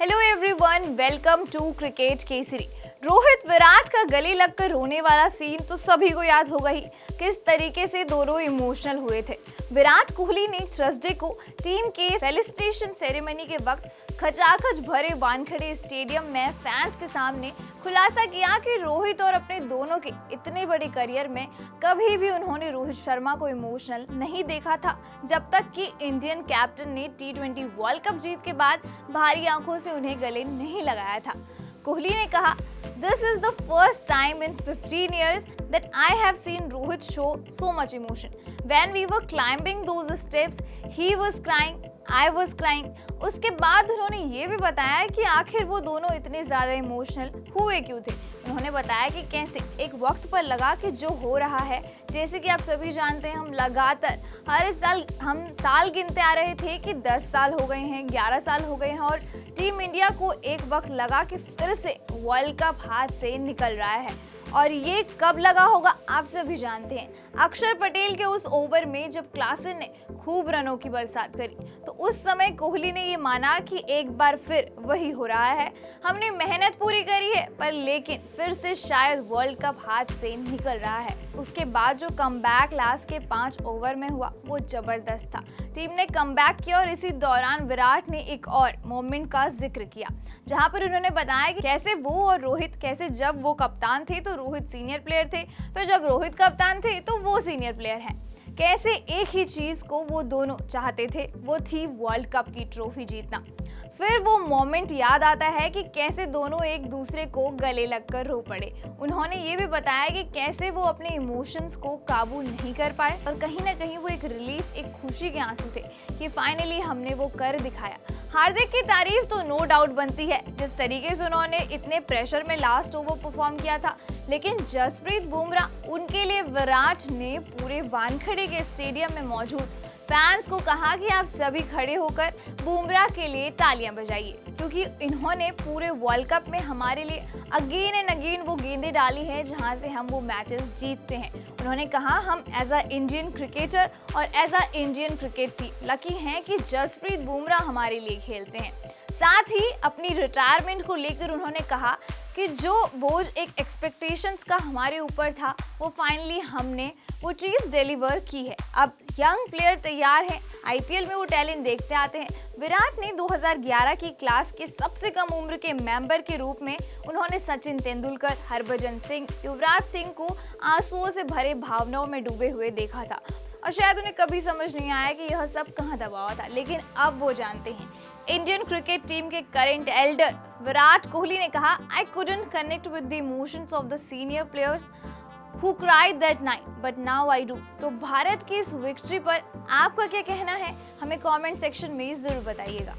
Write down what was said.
Hello everyone, welcome to cricket Kesari. Rohit Virat का गले लगकर रोने वाला सीन तो सभी को याद होगा ही। किस तरीके से दोनों इमोशनल हुए थे। विराट कोहली ने थर्सडे को टीम के फेलिसिटेशन सेरेमनी के वक्त खचाखच भरे वानखेड़े स्टेडियम में फैंस के सामने खुलासा किया कि रोहित और अपने दोनों के इतने बड़े करियर में कभी भी उन्होंने रोहित शर्मा को इमोशनल नहीं देखा था, जब तक कि इंडियन कैप्टन ने T20 वर्ल्ड कप जीत के बाद भारी आंखों से उन्हें गले नहीं लगाया था। कोहली ने कहा, "This is the first time in 15 years that I have seen Rohit show so much emotion. When we were climbing those steps, he was crying, I was crying." उसके बाद उन्होंने ये भी बताया कि आखिर वो दोनों इतने ज़्यादा इमोशनल हुए क्यों थे। उन्होंने बताया कि कैसे एक वक्त पर लगा कि जो हो रहा है, जैसे कि आप सभी जानते हैं, हम लगातार हर साल हम साल गिनते आ रहे थे कि 10 साल हो गए हैं, 11 साल हो गए हैं और टीम इंडिया को एक वक्त लगा कि फिर से वर्ल्ड कप हाथ से निकल रहा है। और ये कब लगा होगा आप सभी जानते हैं। अक्षर पटेल के उस ओवर में जब क्लासन ने खूब रनों की बरसात करी, तो उस समय कोहली ने ये माना कि एक बार फिर वही हो रहा है, हमने मेहनत पूरी करी है पर लेकिन फिर से शायद वर्ल्ड कप हाथ से निकल रहा है। उसके बाद जो कमबैक लास्ट के 5 ओवर में हुआ वो जबरदस्त था। टीम ने कमबैक किया और इसी दौरान विराट ने एक और मोमेंट का जिक्र किया, जहां पर उन्होंने बताया कि कैसे वो और रोहित, कैसे जब वो कप्तान थे तो रोहित सीनियर प्लेयर थे, फिर जब रोहित कप्तान थे तो वो सीनियर प्लेयर हैं। कैसे एक ही चीज को वो दोनों चाहते थे, वो थी वर्ल्ड कप की ट्रॉफी जीतना। फिर वो मोमेंट याद आता है कि कैसे दोनों एक दूसरे को गले लगकर रो पड़े। उन्होंने ये भी बताया कि कैसे वो अपने इमोशंस को काबू नहीं कर पाए और कहीं ना कहीं वो एक रिलीफ, एक खुशी के आंसू थे कि फाइनली हमने वो कर दिखाया। हार्दिक की तारीफ तो नो डाउट बनती है, जिस तरीके से उन्होंने इतने प्रेशर में लास्ट ओवर परफॉर्म किया था, लेकिन जसप्रीत बुमराह, उनके लिए विराट ने पूरे वानखेड़े के स्टेडियम में मौजूद फैंस को कहा कि आप सभी खड़े होकर बुमराह के लिए तालियां बजाइए, क्योंकि इन्होंने पूरे वर्ल्ड कप में हमारे लिए अगेन एंड अगेन वो गेंदें डाली हैं जहां से हम वो मैचेस जीतते हैं। उन्होंने कहा, हम एज अ इंडियन क्रिकेटर और as a Indian cricket team lucky हैं कि जसप्रीत बुमराह हमारे लिए खेलते हैं। साथ ही अपनी रिटायरमेंट को लेकर उन्होंने कहा कि जो बोझ एक एक्सपेक्टेशंस का हमारे ऊपर था, वो फाइनली हमने वो चीज़ डिलीवर की है। अब यंग प्लेयर तैयार हैं, IPL में वो टैलेंट देखते आते हैं। विराट ने 2011 की क्लास के सबसे कम उम्र के मेंबर के रूप में उन्होंने सचिन तेंदुलकर, हरभजन सिंह, युवराज सिंह को आंसुओं से भरे भावनाओं में डूबे हुए देखा था और शायद उन्हें कभी समझ नहीं आया कि यह सब कहाँ दबा हुआ था, लेकिन अब वो जानते हैं। इंडियन क्रिकेट टीम के करंट एल्डर विराट कोहली ने कहा, "I couldn't connect with the emotions of the senior players who cried that night, but now I do." तो भारत की इस विक्ट्री पर आपका क्या कहना है, हमें कमेंट सेक्शन में जरूर बताइएगा।